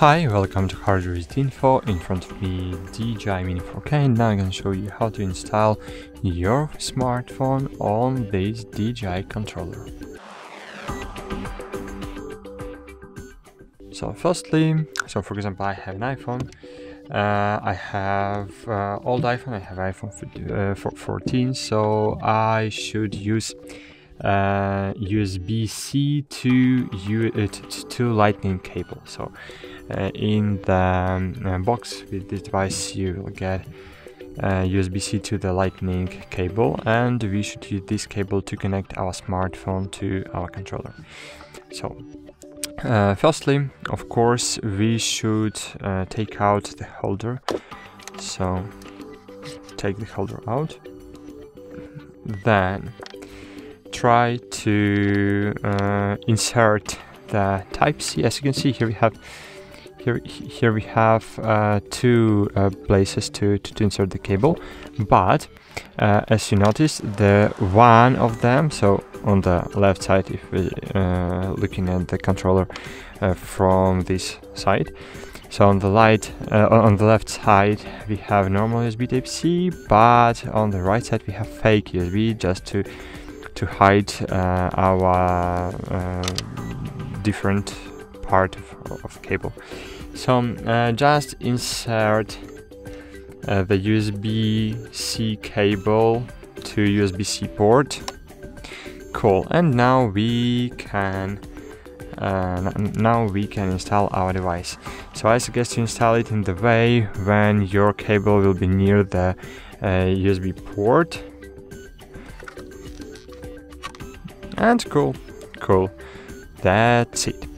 Hi, welcome to HardReset.Info. In front of me, DJI Mini 4K, and now I'm going to show you how to install your smartphone on this DJI controller. So firstly, for example, I have an iPhone. I have old iPhone. I have iPhone 14, so I should use USBC to Lightning cable. So in the box with this device, you will get USB-C to the Lightning cable, and we should use this cable to connect our smartphone to our controller. So firstly, of course, we should take out the holder. So take the holder out, then try to insert the Type-C. As you can see, here we have two places to insert the cable, but as you notice, the one of them, so on the left side, if we're looking at the controller from this side, so on the left side we have normal USB Type-C, but on the right side we have fake USB, just to hide our different part of cable. So just insert the USB-C cable to USB-C port. Cool. And now we can install our device. So I suggest you install it in the way when your cable will be near the USB port. And cool, that's it.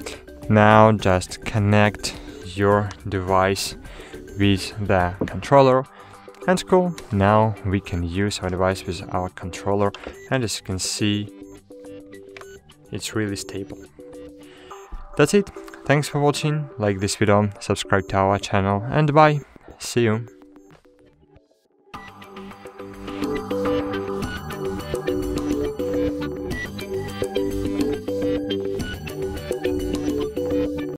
Now just connect your device with the controller, and cool, now we can use our device with our controller, and as you can see, it's really stable. That's it. Thanks for watching. Like this video, subscribe to our channel, and bye. See you.